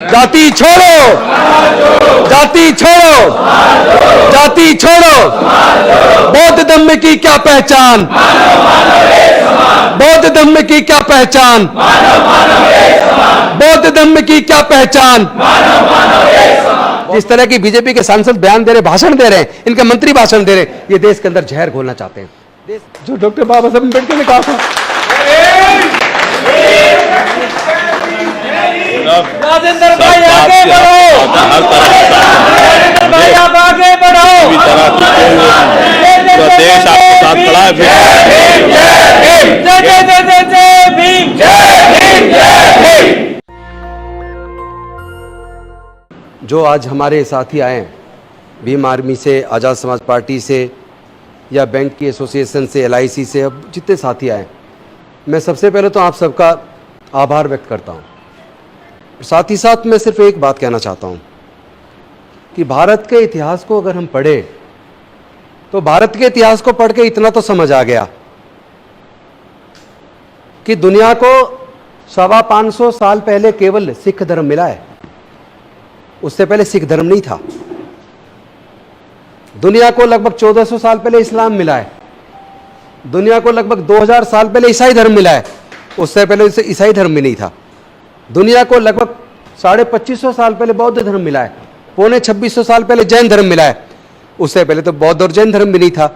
जाति छोड़ो, जाति छोड़ो, जाति छोड़ो। बौद्ध धर्म की क्या पहचान, बौद्ध धर्म की क्या पहचान, बौद्ध धर्म की क्या पहचान। जिस तरह की बीजेपी के सांसद बयान दे रहे, भाषण दे रहे हैं, इनके मंत्री भाषण दे रहे हैं, ये देश के अंदर जहर घोलना चाहते हैं। जो डॉक्टर बाबा साहब अम्बेडकर ने कहा था, राजेंद्र भाई आगे बढ़ो, राजेंद्र भाई आप आगे बढ़ो। देश आपके साथ खड़ा है। जय भीम, जय भीम। जो आज हमारे साथी आए भीम आर्मी से, आज़ाद समाज पार्टी से या बैंक की एसोसिएशन से, LIC से, अब जितने साथी आए, मैं सबसे पहले तो आप सबका आभार व्यक्त करता हूँ। साथ ही साथ मैं सिर्फ एक बात कहना चाहता हूँ कि भारत के इतिहास को अगर हम पढ़ें तो भारत के इतिहास को पढ़ के इतना तो समझ आ गया कि दुनिया को 550 साल पहले केवल सिख धर्म मिला है। उससे पहले सिख धर्म नहीं था। दुनिया को लगभग 1400 साल पहले इस्लाम मिला है। दुनिया को लगभग 2000 साल पहले ईसाई धर्म मिला है। उससे पहले ईसाई धर्म भी नहीं था। दुनिया को लगभग 2550 साल पहले बौद्ध धर्म मिला है। 2500 साल पहले जैन धर्म मिला है। उससे पहले तो बौद्ध और जैन धर्म भी नहीं था।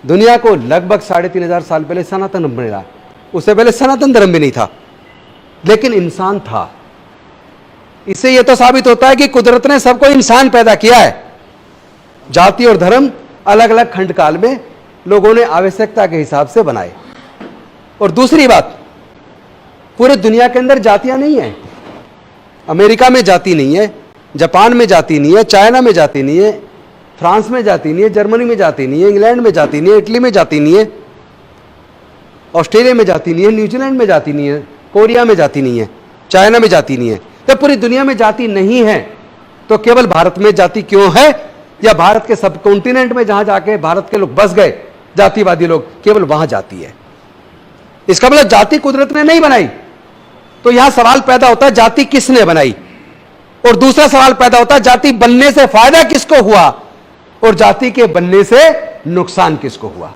दुनिया को लगभग 3500 साल पहले सनातन धर्म मिला है। उससे पहले सनातन धर्म भी नहीं था। लेकिन इंसान था। इससे यह तो साबित होता है कि कुदरत ने सबको इंसान पैदा किया है। जाति और धर्म अलग अलग खंड काल में लोगों ने आवश्यकता के हिसाब से बनाए। और दूसरी बात, पूरे दुनिया के अंदर जातियां नहीं है। अमेरिका में जाति नहीं है, जापान में जाति नहीं है, चाइना में जाति नहीं है, फ्रांस में जाति नहीं है, जर्मनी में जाति नहीं है, इंग्लैंड में जाति नहीं है, इटली में जाति नहीं है, ऑस्ट्रेलिया में जाति नहीं है, न्यूजीलैंड में जाति नहीं है, कोरिया में जाति नहीं है, चाइना में जाति नहीं है। तो पूरी दुनिया में जाति नहीं है तो केवल भारत में जाति क्यों है? या भारत के सब कॉन्टिनेंट में जहां जाके भारत के लोग बस गए, जातिवादी लोग, केवल वहां जाति है। इसका मतलब जाति कुदरत ने नहीं बनाई। तो यहां सवाल पैदा होता है जाति किसने बनाई, और दूसरा सवाल पैदा होता है जाति बनने से फायदा किसको हुआ और जाति के बनने से नुकसान किसको हुआ।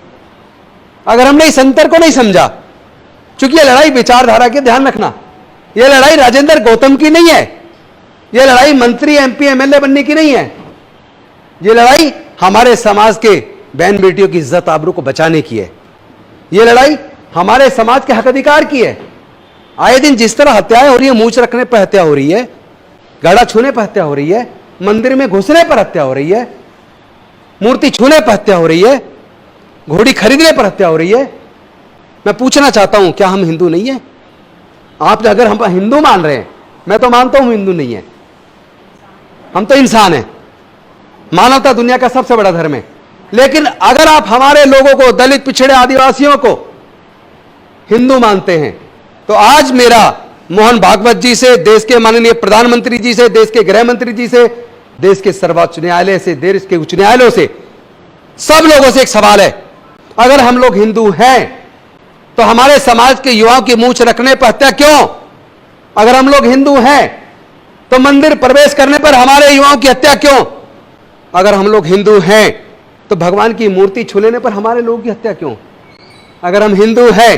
अगर हमने इस अंतर को नहीं समझा, चूंकि यह लड़ाई विचारधारा की, ध्यान रखना, यह लड़ाई राजेंद्र गौतम की नहीं है, यह लड़ाई मंत्री MP MLA बनने की नहीं है, यह लड़ाई हमारे समाज के बहन बेटियों की इज्जत आबरू को बचाने की है। यह लड़ाई हमारे समाज के हक अधिकार की है। आए दिन जिस तरह हत्याएं हो रही है, मूंछ रखने पर हत्या हो रही है, गड़ा छूने पर हत्या हो रही है, मंदिर में घुसने पर हत्या हो रही है, मूर्ति छूने पर हत्या हो रही है, घोड़ी खरीदने पर हत्या हो रही है। मैं पूछना चाहता हूं, क्या हम हिंदू नहीं है? आप अगर हम हिंदू मान रहे हैं, मैं तो मानता हूं हिंदू नहीं है, हम तो इंसान हैं। मानवता दुनिया का सबसे बड़ा धर्म है। लेकिन अगर आप हमारे लोगों को, दलित, पिछड़े, आदिवासियों को हिंदू मानते हैं, तो आज मेरा मोहन भागवत जी से, देश के माननीय प्रधानमंत्री जी से, देश के गृह मंत्री जी से, देश के सर्वोच्च न्यायालय से, देश के उच्च न्यायालयों से, सब लोगों से एक सवाल है, अगर हम लोग हिंदू हैं तो हमारे समाज के युवाओं की मूंछ रखने पर हत्या क्यों? अगर हम लोग हिंदू हैं तो मंदिर प्रवेश करने पर हमारे युवाओं की हत्या क्यों? अगर हम लोग हिंदू हैं तो भगवान की मूर्ति छू लेने पर हमारे लोगों की हत्या क्यों? अगर हम हिंदू हैं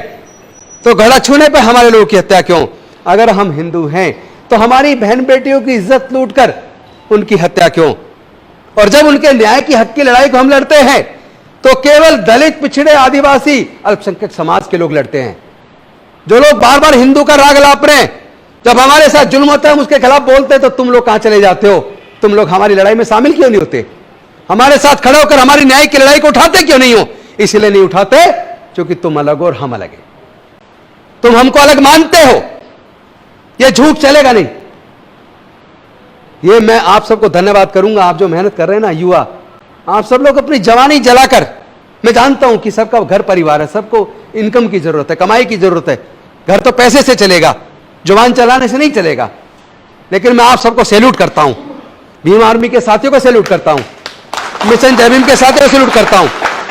तो घड़ा छूने पर हमारे लोगों की हत्या क्यों? अगर हम हिंदू हैं तो हमारी बहन बेटियों की इज्जत लूटकर उनकी हत्या क्यों? और जब उनके न्याय की हक की लड़ाई को हम लड़ते हैं तो केवल दलित, पिछड़े, आदिवासी, अल्पसंख्यक समाज के लोग लड़ते हैं। जो लोग बार बार हिंदू का राग लाप रहे हैं, जब हमारे साथ जुल्म होता है हम उसके खिलाफ बोलते हैं, तो तुम लोग कहां चले जाते हो? तुम लोग हमारी लड़ाई में शामिल क्यों नहीं होते? हमारे साथ खड़े होकर हमारी न्याय की लड़ाई को उठाते क्यों नहीं हो? इसलिए नहीं उठाते क्योंकि तुम अलग हो और हम अलग हैं। तुम हमको अलग मानते हो, यह झूठ चलेगा नहीं। ये मैं आप सबको धन्यवाद करूंगा, आप जो मेहनत कर रहे हैं ना, युवा, आप सब लोग अपनी जवानी जलाकर, मैं जानता हूं कि सबका घर परिवार है, सबको इनकम की जरूरत है, कमाई की जरूरत है। घर तो पैसे से चलेगा, जुबान चलाने से नहीं चलेगा। लेकिन मैं आप सबको सैल्यूट करता हूं, भीम आर्मी के साथियों को सैल्यूट करता हूं, मिशन जय भीम के साथियों को सैल्यूट करता हूं,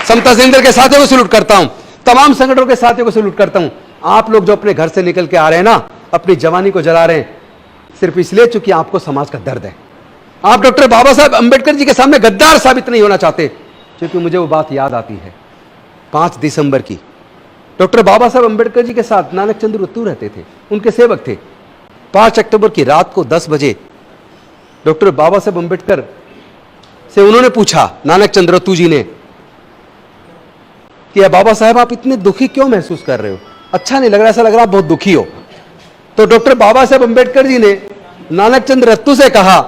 समता सेंटर के साथियों को सैल्यूट करता हूं, तमाम संगठनों के साथियों को सैल्यूट करता हूं। आप लोग जो अपने घर से निकल के आ रहे हैं ना, अपनी जवानी को जला रहे हैं, सिर्फ इसलिए चूंकि आपको समाज का दर्द है। आप डॉक्टर बाबा साहब अंबेडकर जी के सामने गद्दार साबित नहीं होना चाहते, क्योंकि मुझे वो बात याद आती है 5 दिसंबर की। डॉक्टर बाबा साहब अंबेडकर जी के साथ नानक चंद्र रत्तू रहते थे, उनके सेवक थे। 5 अक्टूबर की रात को 10 बजे डॉक्टर बाबा साहब अंबेडकर से उन्होंने पूछा, नानक चंद्र रत्तू जी ने, कि बाबा साहब आप इतने दुखी क्यों महसूस कर रहे हो, अच्छा नहीं लग रहा, ऐसा लग रहा आप बहुत दुखी हो। तो डॉक्टर बाबा साहब अंबेडकर जी ने नानक चंद्र रत्तू से कहा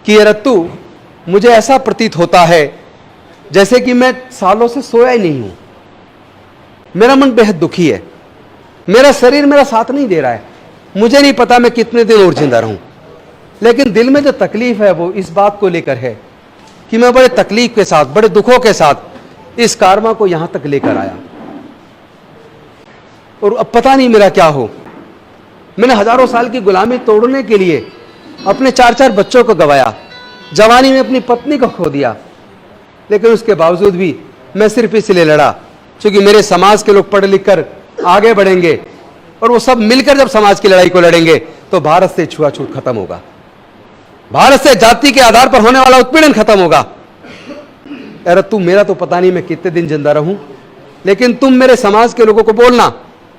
कि ये रत्तू, मुझे ऐसा प्रतीत होता है जैसे कि मैं सालों से सोया ही नहीं हूं, मेरा मन बेहद दुखी है, मेरा शरीर मेरा साथ नहीं दे रहा है, मुझे नहीं पता मैं कितने दिन और जिंदा रहूं, लेकिन दिल में जो तकलीफ है वो इस बात को लेकर है कि मैं बड़े तकलीफ के साथ, बड़े दुखों के साथ इस कारवा को यहां तक लेकर आया, और अब पता नहीं मेरा क्या हो। मैंने हजारों साल की गुलामी तोड़ने के लिए अपने 4-4 बच्चों को गंवाया, जवानी में अपनी पत्नी को खो दिया, लेकिन उसके बावजूद भी मैं सिर्फ इसलिए लड़ा क्योंकि मेरे समाज के लोग पढ़ लिख कर आगे बढ़ेंगे, और वो सब मिलकर जब समाज की लड़ाई को लड़ेंगे तो भारत से छुआछूत खत्म होगा, भारत से जाति के आधार पर होने वाला उत्पीड़न खत्म होगा। अरे तू, मेरा तो पता नहीं मैं कितने दिन जिंदा रहूं, लेकिन तुम मेरे समाज के लोगों को बोलना,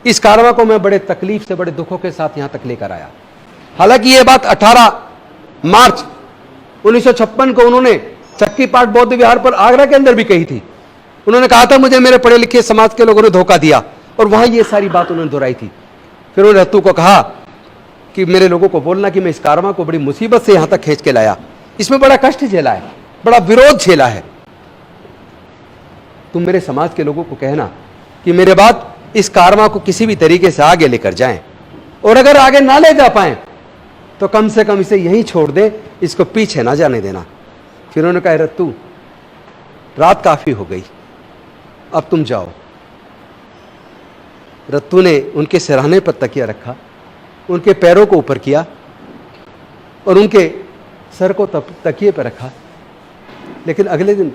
इस कारवा को मैं बड़े तकलीफ से, बड़े दुखों के साथ यहां तक लेकर आया। हालांकि यह बात 18 मार्च 1956 को उन्होंने चक्की पाट बौद्ध विहार पर आगरा के अंदर भी कही थी। उन्होंने कहा था मुझे मेरे पढ़े लिखे समाज के लोगों ने धोखा दिया, और वहां ये सारी बात उन्होंने दोहराई थी। फिर उन्होंने रत्तू को कहा कि मेरे लोगों को बोलना कि मैं इस कारवा को बड़ी मुसीबत से यहां तक खींच के लाया, इसमें बड़ा कष्ट झेला है, बड़ा विरोध झेला है। तुम मेरे समाज के लोगों को कहना कि मेरे बाद इस कारवा को किसी भी तरीके से आगे लेकर जाएं, और अगर आगे ना ले जा पाए तो कम से कम इसे यहीं छोड़ दे, इसको पीछे ना जाने देना। फिर उन्होंने कहा, रत्तू रात काफी हो गई, अब तुम जाओ। रत्तू ने उनके सिरहाने पर तकिया रखा, उनके पैरों को ऊपर किया और उनके सर को तकिए पर रखा। लेकिन अगले दिन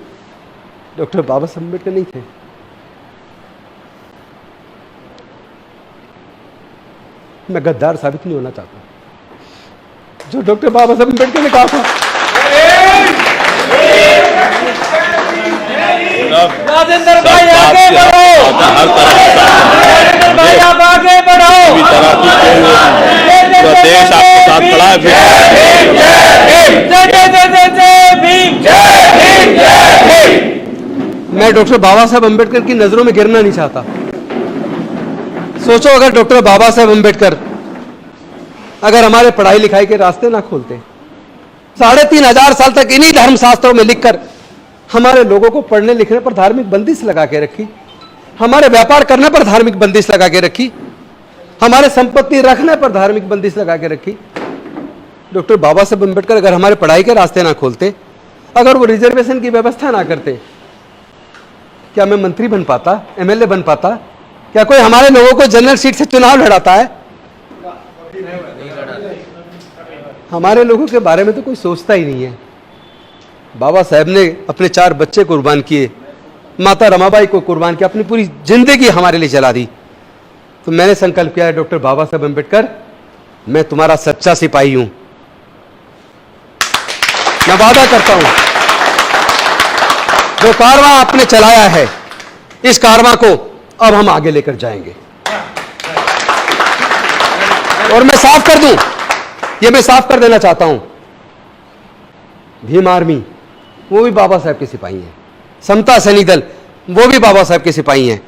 डॉक्टर बाबा साहब अम्बेडकर नहीं थे। मैं गद्दार साबित नहीं होना चाहता, जो डॉक्टर बाबा साहब अम्बेडकर ने कहा था, राजेंद्र भाई आगे बढ़ो, राजेंद्र भाई आप आगे बढ़ो, देश आपके साथ खड़ा है। मैं डॉक्टर बाबा साहब अम्बेडकर की नजरों में गिरना नहीं चाहता। सोचो अगर डॉक्टर बाबा साहब अम्बेडकर अगर हमारे पढ़ाई लिखाई के रास्ते ना खोलते, 3500 साल तक इन्हीं धर्म शास्त्रों में लिखकर हमारे लोगों को पढ़ने लिखने पर धार्मिक बंदिश लगा के रखी, हमारे व्यापार करने पर धार्मिक बंदिश लगा के रखी, हमारे संपत्ति रखने पर धार्मिक बंदिश लगा के रखी। डॉक्टर बाबा साहब अम्बेडकर अगर हमारे पढ़ाई के रास्ते ना खोलते, अगर वो रिजर्वेशन की व्यवस्था ना करते, क्या मैं मंत्री बन पाता, एमएलए बन पाता? क्या कोई हमारे लोगों को जनरल सीट से चुनाव लड़ाता है? हमारे लोगों के बारे में तो कोई सोचता ही नहीं है। बाबा साहब ने अपने 4 बच्चे कुर्बान किए, माता रमाबाई को कुर्बान किया, अपनी पूरी जिंदगी हमारे लिए जला दी। तो मैंने संकल्प किया है, डॉक्टर बाबा साहब अम्बेडकर, मैं तुम्हारा सच्चा सिपाही हूं। मैं वादा करता हूं, जो कारवां आपने चलाया है, इस कारवां को अब हम आगे लेकर जाएंगे। और मैं साफ कर दूं, ये मैं साफ कर देना चाहता हूं, भीम आर्मी वो भी बाबा साहब के सिपाही हैं, समता सैनिक दल वो भी बाबा साहब के सिपाही हैं,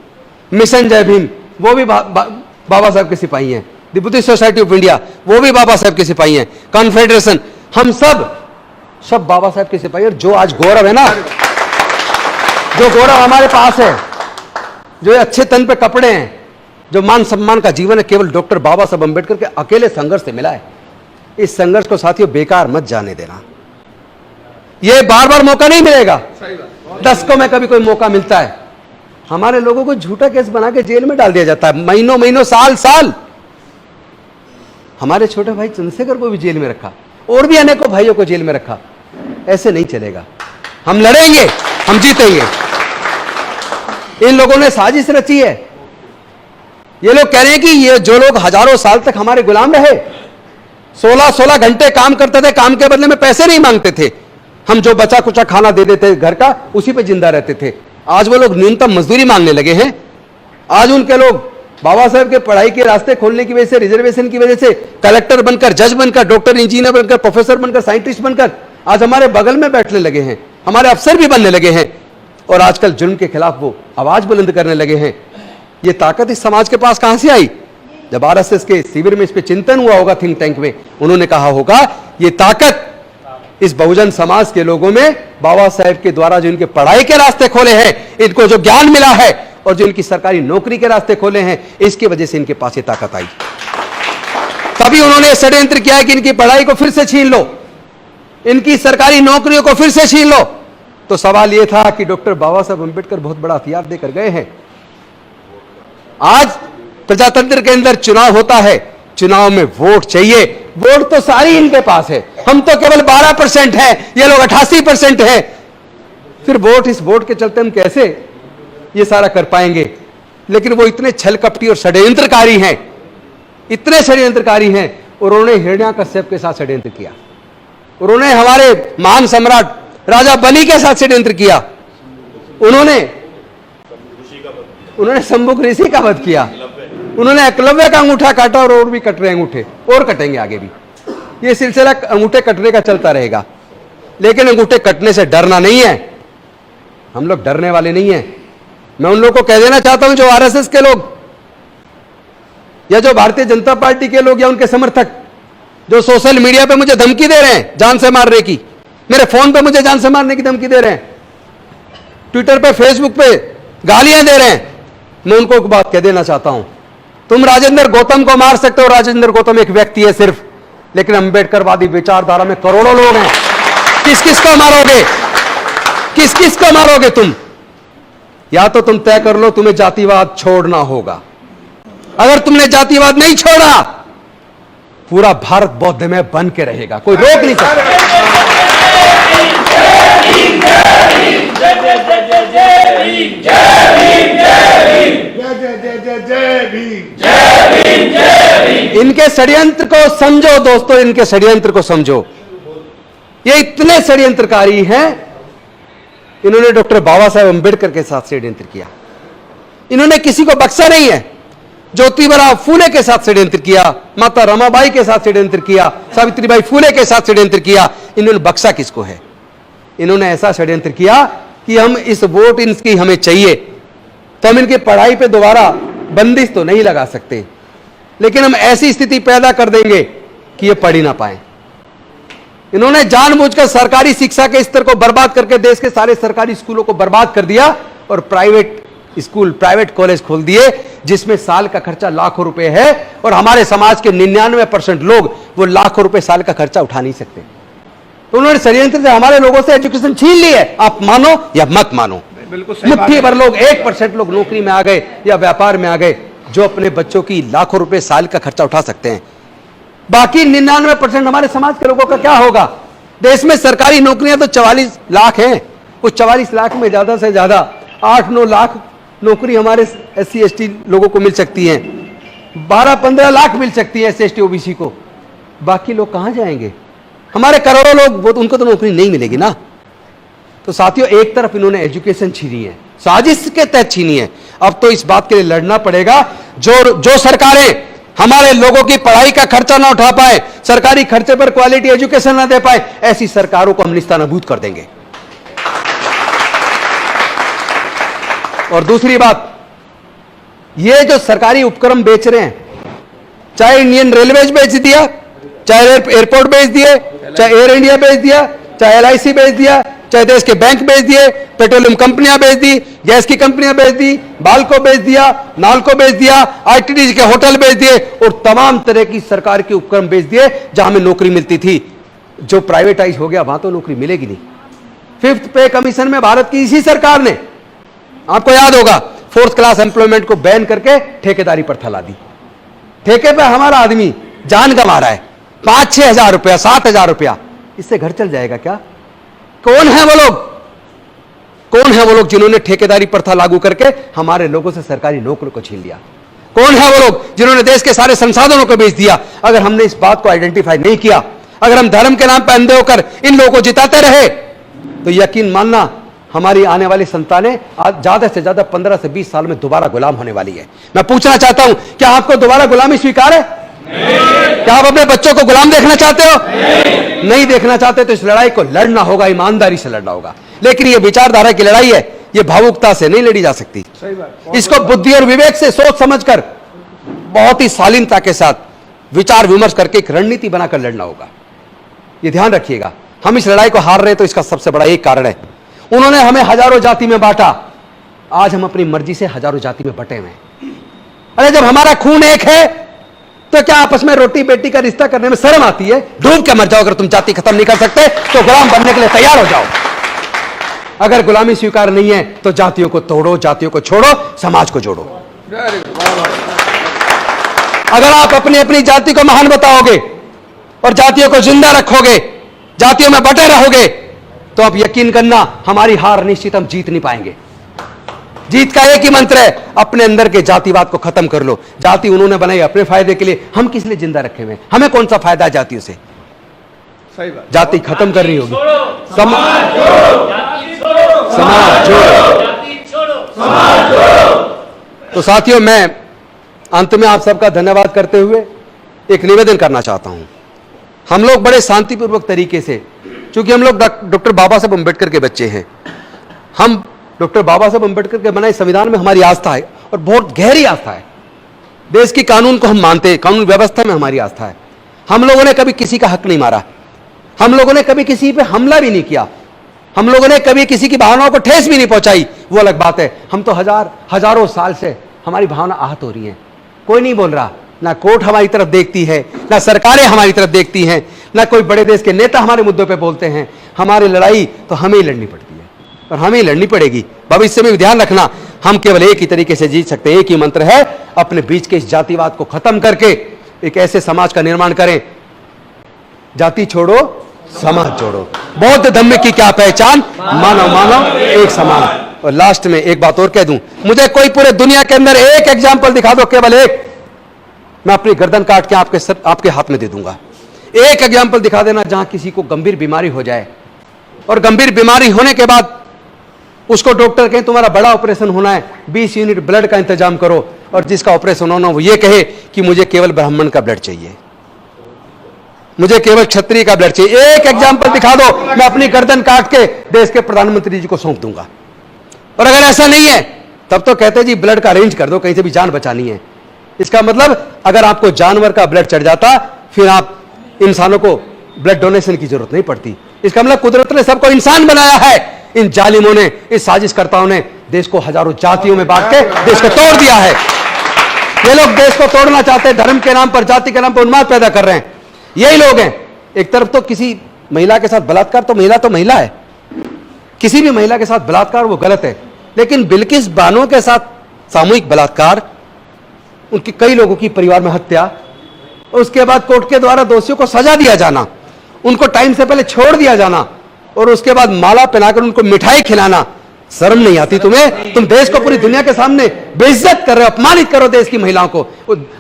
मिशन जय भीम वो भी बाबा साहब के सिपाही हैं, the Buddhist society of India वो भी बाबा साहब के सिपाही हैं, कॉन्फेडरेशन, हम सब बाबा साहब के सिपाही। और जो आज गौरव है ना, जो गौरव हमारे पास है, जो अच्छे तन पे कपड़े हैं, जो मान सम्मान का जीवन है, केवल डॉक्टर बाबा साहब अम्बेडकर के अकेले संघर्ष से मिला है। इस संघर्ष को साथियों बेकार मत जाने देना, ये बार बार मौका नहीं मिलेगा। 10 को में कभी कोई मौका मिलता है। हमारे लोगों को झूठा केस बना के जेल में डाल दिया जाता है, महीनों महीनों साल साल। हमारे छोटे भाई चंद्रशेखर को भी जेल में रखा, और भी अनेकों भाइयों को जेल में रखा। ऐसे नहीं चलेगा, हम लड़ेंगे, हम जीतेंगे। इन लोगों ने साजिश रची है। ये लोग कह रहे हैं कि ये जो लोग हजारों साल तक हमारे गुलाम रहे, 16-16 घंटे काम करते थे, काम के बदले में पैसे नहीं मांगते थे। हम जो बचा कुचा खाना दे देते घर का, उसी पे जिंदा रहते थे। आज वो लोग न्यूनतम मजदूरी मांगने लगे हैं। आज उनके लोग बाबा साहब के पढ़ाई के रास्ते खोलने की वजह से, रिजर्वेशन की वजह से कलेक्टर बनकर, जज बनकर, डॉक्टर, इंजीनियर बनकर, प्रोफेसर बनकर, साइंटिस्ट बनकर आज हमारे बगल में बैठने लगे हैं, हमारे अफसर भी बनने लगे हैं और आजकल जुल्म के खिलाफ वो आवाज बुलंद करने लगे हैं। ये ताकत इस समाज के पास कहां से आई? जब आरएसएस के शिविर में इस पे चिंतन हुआ होगा, थिंक टैंक में, उन्होंने कहा होगा ये ताकत इस बहुजन समाज के लोगों में, बाबा साहेब के द्वारा जो इनके पढ़ाई के रास्ते खोले हैं, इनको जो ज्ञान मिला है और जो इनकी सरकारी नौकरी के रास्ते खोले हैं, इसकी वजह से इनके पास ये ताकत आई। तभी उन्होंने षड्यंत्र किया है कि इनकी पढ़ाई को फिर से छीन लो, इनकी सरकारी नौकरियों को फिर से छीन लो। तो सवाल यह था कि डॉक्टर बाबा साहब अंबेडकर बहुत बड़ा हथियार देकर गए हैं। आज प्रजातंत्र के अंदर चुनाव होता है, चुनाव में वोट चाहिए, वोट तो सारी इनके पास है, हम तो केवल 12% है, ये लोग 88% है। फिर वोट, इस वोट के चलते हम कैसे ये सारा कर पाएंगे? लेकिन वो इतने छल कपटी और षड्यंत्रकारी हैं, इतने षड्यंत्रकारी हैं, और उन्होंने हिरण्याकश्यप के साथ षड्यंत्र किया, उन्होंने हमारे महान सम्राट राजा बलि के साथ षड्यंत्र किया, उन्होंने शंभुक ऋषि का वध किया, उन्होंने एकलव्य का अंगूठा काटा और भी कट रहे अंगूठे, और कटेंगे आगे भी। ये सिलसिला अंगूठे कटने का चलता रहेगा। लेकिन अंगूठे कटने से डरना नहीं है, हम लोग डरने वाले नहीं हैं। मैं उन लोगों को कह देना चाहता हूं जो आरएसएस के लोग या जो भारतीय जनता पार्टी के लोग या उनके समर्थक जो सोशल मीडिया पे मुझे धमकी दे रहे हैं जान से मारने की, मेरे फोन पे मुझे जान से मारने की धमकी दे रहे हैं, ट्विटर पे, फेसबुक पे गालियां दे रहे हैं, मैं उनको एक बात कह देना चाहता हूं, तुम राजेंद्र गौतम को मार सकते हो, राजेंद्र गौतम एक व्यक्ति है सिर्फ, लेकिन अंबेडकरवादी विचारधारा में करोड़ों लोग हैं। किस किस को मारोगे? किस किस को मारोगे तुम? या तो तुम तय कर लो तुम्हें जातिवाद छोड़ना होगा। अगर तुमने जातिवाद नहीं छोड़ा, पूरा भारत बौद्धमय बन के रहेगा, कोई रोक नहीं सकता। इनके षड्यंत्र को समझो दोस्तों, इनके षड्यंत्र को समझो। ये इतने षड्यंत्रकारी हैं, इन्होंने डॉक्टर बाबा साहेब अंबेडकर के साथ षड्यंत्र किया, इन्होंने किसी को बख्शा नहीं है। ज्योतिबा फूले के साथ षड्यंत्र किया, माता रमाबाई के साथ षड्यंत्र किया, सावित्रीबाई फूले के साथ षड्यंत्र किया, इन्होंने बख्शा किसको है? इन्होंने ऐसा षड्यंत्र किया कि हम इस वोट इनकी हमें चाहिए तो हम इनकी पढ़ाई पे दोबारा बंदिश तो नहीं लगा सकते, लेकिन हम ऐसी स्थिति पैदा कर देंगे कि ये पढ़ ही ना पाए। इन्होंने जानबूझकर सरकारी शिक्षा के स्तर को बर्बाद करके देश के सारे सरकारी स्कूलों को बर्बाद कर दिया और प्राइवेट स्कूल, प्राइवेट कॉलेज खोल दिए, जिसमें साल का खर्चा लाखों रुपए है और हमारे समाज के 99% लोग वो लाखों रुपए साल का खर्चा उठा नहीं सकते। तो उन्होंने षड्यंत्र से हमारे लोगों से एजुकेशन छीन ली है, आप मानो या मत मानो। मुट्ठी भर लोग, 1% लोग नौकरी में आ गए या व्यापार में आ गए, जो अपने बच्चों की लाखों रुपए साल का खर्चा उठा सकते हैं। बाकी 99% हमारे समाज के लोगों का क्या होगा? देश में सरकारी नौकरियां तो 44 लाख हैं, उस 44 लाख में ज्यादा से ज्यादा 8-9 लाख नौकरी हमारे SC ST लोगों को मिल सकती है, 12-15 लाख मिल सकती है SC ST OBC को। बाकी लोग कहां जाएंगे? हमारे करोड़ों लोग, वो उनको तो नौकरी नहीं मिलेगी ना। तो साथियों, एक तरफ इन्होंने एजुकेशन छीनी है, साजिश के तहत छीनी है। अब तो इस बात के लिए लड़ना पड़ेगा, जो सरकारें हमारे लोगों की पढ़ाई का खर्चा ना उठा पाए, सरकारी खर्चे पर क्वालिटी एजुकेशन ना दे पाए, ऐसी सरकारों को हम निस्तानाबूद कर देंगे। और दूसरी बात, ये जो सरकारी उपक्रम बेच रहे हैं, चाहे इंडियन रेलवेज बेच दिया, चाहे एयरपोर्ट बेच दिए, चाहे एयर इंडिया बेच दिया, चाहे LIC बेच दिया, चाहे देश के बैंक बेच दिए, पेट्रोलियम कंपनियां बेच दी, गैस की कंपनियां बेच दी, बाल को बेच दिया, नाल को बेच दिया, ITD के होटल बेच दिए और तमाम तरह की सरकार के उपक्रम बेच दिए जहां हमें नौकरी मिलती थी। जो प्राइवेटाइज हो गया वहां तो नौकरी मिलेगी नहीं। 5th पे कमीशन में भारत की इसी सरकार ने, आपको याद होगा, 4th क्लास एम्प्लॉयमेंट को बैन करके ठेकेदारी प्रथा ला दी। ठेके पे हमारा आदमी जान गंवा रहा है, 5-6 हजार रुपया, 7 हजार रुपया, इससे घर चल जाएगा क्या? कौन है वो लोग? कौन है वो लोग जिन्होंने ठेकेदारी प्रथा लागू करके हमारे लोगों से सरकारी नौकरी को छीन लिया? कौन है वो लोग जिन्होंने देश के सारे संसाधनों को बेच दिया? अगर हमने इस बात को आइडेंटिफाई नहीं किया, अगर हम धर्म के नाम पर अंधे होकर इन लोगों को जिताते रहे, तो यकीन मानना हमारी आने वाली संतानें ज्यादा से ज्यादा 15 से 20 साल में दोबारा गुलाम होने वाली है। मैं पूछना चाहता हूं, क्या आपको दोबारा गुलामी स्वीकार है? क्या आप अपने बच्चों को गुलाम देखना चाहते हो? नहीं देखना चाहते तो इस लड़ाई को लड़ना होगा, ईमानदारी से लड़ना होगा। लेकिन ये विचारधारा की लड़ाई है, ये भावुकता से नहीं लड़ी जा सकती। इसको बुद्धि और विवेक से सोच समझकर, बहुत ही शालीनता के साथ विचार विमर्श करके एक रणनीति बनाकर लड़ना होगा। ये ध्यान रखिएगा, हम इस लड़ाई को हार रहे तो इसका सबसे बड़ा एक कारण है, उन्होंने हमें हजारों जाति में बांटा, आज हम अपनी मर्जी से हजारों जाति में बटे हुए हैं। अरे जब हमारा खून एक है तो क्या आपस में रोटी बेटी का रिश्ता करने में शर्म आती है? डूब के मर जाओ। अगर तुम जाति खत्म नहीं कर सकते तो गुलाम बनने के लिए तैयार हो जाओ। अगर गुलामी स्वीकार नहीं है तो जातियों को तोड़ो, जातियों को छोड़ो, समाज को जोड़ो। अगर आप अपनी अपनी जाति को महान बताओगे और जातियों को जिंदा रखोगे, जातियों में बटे रहोगे, तो आप यकीन करना हमारी हार निश्चित, हम जीत नहीं पाएंगे। जीत का एक ही मंत्र है, अपने अंदर के जातिवाद को खत्म कर लो। जाति उन्होंने बनाई अपने फायदे के लिए, हम किस लिए जिंदा रखे हुए? हमें कौन सा फायदा है जातियों से? सही बात। जाति खत्म करनी होगी, समाज जोड़ो। तो साथियों, मैं अंत में आप सबका धन्यवाद करते हुए एक निवेदन करना चाहता हूं। हम लोग बड़े शांतिपूर्वक तरीके से, चूंकि हम लोग डॉक्टर बाबा साहब अम्बेडकर के बच्चे हैं, हम डॉक्टर बाबा साहब अम्बेडकर के बनाए संविधान में हमारी आस्था है और बहुत गहरी आस्था है। देश की कानून को हम मानते हैं, कानून व्यवस्था में हमारी आस्था है। हम लोगों ने कभी किसी का हक नहीं मारा, हम लोगों ने कभी किसी पे हमला भी नहीं किया, हम लोगों ने कभी किसी की भावनाओं को ठेस भी नहीं पहुंचाई, वो अलग बात है। हम तो हजारों साल से हमारी भावना आहत हो रही है, कोई नहीं बोल रहा। ना कोर्ट हमारी तरफ देखती है, ना सरकारें हमारी तरफ देखती हैं, ना कोई बड़े देश के नेता हमारे मुद्दों पे बोलते हैं। हमारी लड़ाई तो हमें ही लड़नी पड़ती है और हमें ही लड़नी पड़ेगी। भविष्य में ध्यान रखना, हम केवल एक ही तरीके से जीत सकते हैं। एक ही मंत्र है, अपने बीच के इस जातिवाद को खत्म करके एक ऐसे समाज का निर्माण करें, जाति छोड़ो समाज जोड़ो। बौद्ध धम्म की क्या पहचान? मानव मानव एक समान। और लास्ट में एक बात और कह दूं, मुझे कोई पूरे दुनिया के अंदर एक एग्जाम्पल दिखा दो, केवल एक, मैं अपनी गर्दन काट के आपके हाथ में दे दूंगा। एक एग्जाम्पल दिखा देना जहां किसी को गंभीर बीमारी हो जाए और गंभीर बीमारी होने के बाद उसको डॉक्टर कहे तुम्हारा बड़ा ऑपरेशन होना है, 20 यूनिट ब्लड का इंतजाम करो, और जिसका ऑपरेशन होना वो ये कहे कि मुझे केवल ब्राह्मण का ब्लड चाहिए, मुझे केवल क्षत्रिय का ब्लड चाहिए। एक एग्जाम्पल दिखा दो, मैं अपनी गर्दन काट के देश के प्रधानमंत्री जी को सौंप दूंगा। और अगर ऐसा नहीं है तब तो कहते जी ब्लड का अरेंज कर दो, कहीं से भी जान बचानी है। इसका मतलब अगर आपको जानवर का ब्लड चढ़ जाता फिर आप इंसानों को ब्लड डोनेशन की जरूरत नहीं पड़ती। इसका मतलब कुदरत ने सबको इंसान बनाया है, इन जालिमों ने, इस साजिशकर्ताओं ने देश को हजारों जातियों में बांट के देश को तोड़ दिया है। ये लोग देश को तोड़ना चाहते हैं, धर्म के नाम पर, जाति के नाम पर उन्माद पैदा कर रहे हैं। यही लोग हैं। एक तरफ तो किसी महिला के साथ बलात्कार, तो महिला है, किसी भी महिला के साथ बलात्कार वो गलत है, लेकिन बिल्किस बानो के साथ सामूहिक बलात्कार, उनके कई लोगों की परिवार में हत्या, उसके बाद कोर्ट के द्वारा दोषियों को सजा दिया जाना, उनको टाइम से पहले छोड़ दिया जाना, और उसके बाद माला पहनाकर उनको मिठाई खिलाना, शर्म नहीं आती तुम्हें? तुम देश को पूरी दुनिया के सामने बेइज्जत कर रहे हो, अपमानित करो देश की महिलाओं को।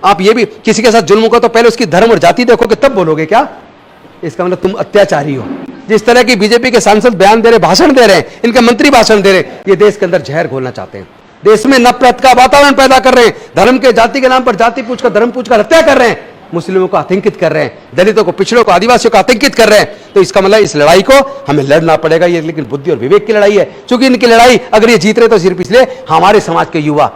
आप ये भी किसी के साथ जुल्म को तो पहले उसकी धर्म और जाति देखोगे तब बोलोगे क्या? इसका मतलब तुम अत्याचारी हो। जिस तरह की बीजेपी के सांसद बयान दे रहे, भाषण दे रहे हैं, इनके मंत्री भाषण दे रहे हैं, ये देश के अंदर जहर घोलना चाहते हैं, देश में नफरत का वातावरण पैदा कर रहे हैं, धर्म के जाति के नाम पर जाति पूछकर धर्म पूछकर हत्या कर रहे हैं, मुस्लिमों को आतंकित कर रहे हैं, दलितों को, पिछड़ों को, आदिवासियों को आतंकित कर रहे हैं। तो इसका मतलब इस लड़ाई को हमें लड़ना पड़ेगा। ये लेकिन बुद्धि और विवेक की लड़ाई है, क्योंकि इनकी लड़ाई अगर ये जीत रहे तो सिर्फ इसलिए हमारे समाज के युवा,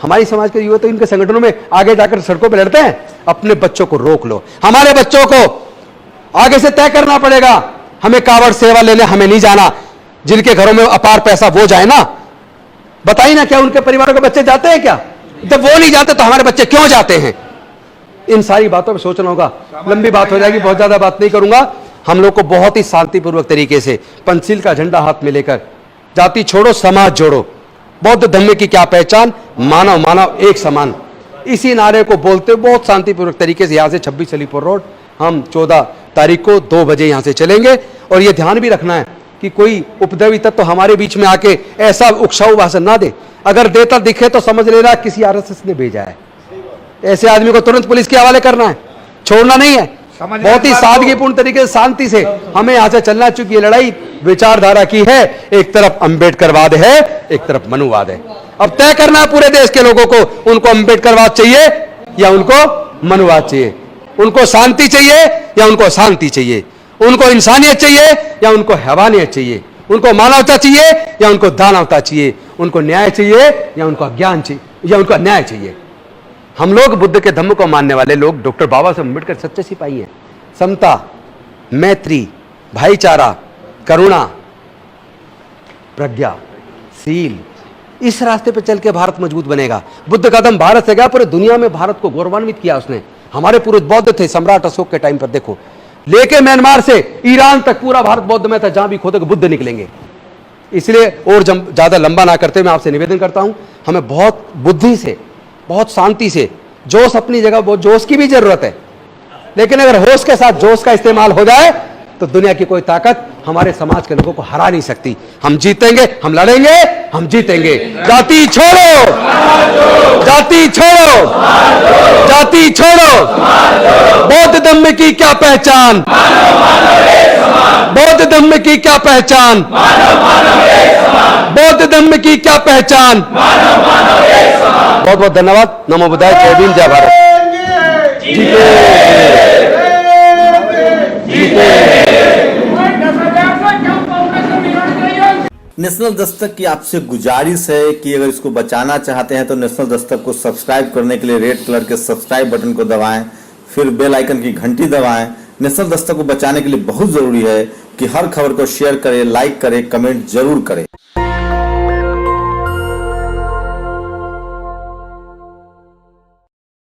हमारी समाज के युवा तो इनके संगठनों में आगे जाकर सड़कों पर लड़ते हैं। अपने बच्चों को रोक लो, हमारे बच्चों को आगे से तय करना पड़ेगा। हमें कांवड़ सेवा लेने हमें नहीं जाना, जिनके घरों में अपार पैसा वो जाए ना, बताइए ना, क्या उनके परिवारों के बच्चे जाते हैं क्या? जब वो नहीं जाते तो हमारे बच्चे क्यों जाते हैं? इन सारी बातों पर सोचना होगा। लंबी बात हो जाएगी, बहुत ज्यादा बात नहीं करूंगा। हम लोग को बहुत ही शांतिपूर्वक तरीके से पंचशील का झंडा हाथ में लेकर, जाति छोड़ो समाज जोड़ो, बौद्ध धम्म की क्या पहचान, मानव मानव एक समान, इसी नारे को बोलते हुए बहुत शांतिपूर्वक तरीके से यहां से 26 अलीपुर रोड हम 14 तारीख को 2 बजे यहां से चलेंगे। और यह ध्यान भी रखना है कि कोई उपद्रवी तत्व तो हमारे बीच में आके ऐसा उकसाऊ भाषण ना दे। अगर देता दिखे तो समझ लेना किसी आरएसएस ने भेजा है। ऐसे आदमी को तुरंत पुलिस के हवाले करना है, छोड़ना नहीं है। बहुत ही सादगीपूर्ण तरीके से, शांति से हमें यहां से चलना। चूंकि ये लड़ाई विचारधारा की है, एक तरफ अंबेडकरवाद है, एक तरफ मनुवाद है। अब तय करना है पूरे देश के लोगों को, उनको अंबेडकरवाद चाहिए या उनको मनुवाद चाहिए, उनको शांति चाहिए या उनको शांति चाहिए, उनको इंसानियत चाहिए या उनको हैवानियत चाहिए, उनको मानवता चाहिए या उनको दानवता चाहिए, उनको न्याय चाहिए या उनको अज्ञान चाहिए या उनको न्याय चाहिए। हम लोग बुद्ध के धम्म को मानने वाले लोग डॉक्टर बाबा साहब अम्बेडकर सच्चे सिपाही हैं। समता, मैत्री, भाईचारा, करुणा, प्रज्ञा, शील, इस रास्ते पर चल के भारत मजबूत बनेगा। बुद्ध का दम भारत से गया, पूरे दुनिया में भारत को गौरवान्वित किया उसने। हमारे पूर्वज बौद्ध थे, सम्राट अशोक के टाइम पर देखो, लेके म्यांमार से ईरान तक पूरा भारत बौद्ध में था। जहां भी खोदोगे बुद्ध निकलेंगे। इसलिए और ज्यादा लंबा ना करते मैं आपसे निवेदन करता हूं, हमें बहुत बुद्धि से, बहुत शांति से, जोश अपनी जगह, बहुत जोश की भी जरूरत है, लेकिन अगर होश के साथ जोश का इस्तेमाल हो जाए तो दुनिया की कोई ताकत हमारे समाज के लोगों को हरा नहीं सकती। हम जीतेंगे, हम लड़ेंगे, हम जीतेंगे। जाति छोड़ो, जाति छोड़ो, जाति छोड़ो। बौद्ध धम्म की क्या पहचान, बौद्ध धम्म की क्या पहचान, बौद्ध धम्म की क्या पहचान। बहुत बहुत धन्यवाद। नमो बुद्धाय, जय भीम, जय भारत। नेशनल दस्तक की आपसे गुजारिश है कि अगर इसको बचाना चाहते हैं तो नेशनल दस्तक को सब्सक्राइब करने के लिए रेड कलर के सब्सक्राइब बटन को दबाएं, फिर बेल आइकन की घंटी दबाएं। नेशनल दस्तक को बचाने के लिए बहुत जरूरी है कि हर खबर को शेयर करें, लाइक करें, कमेंट जरूर करें।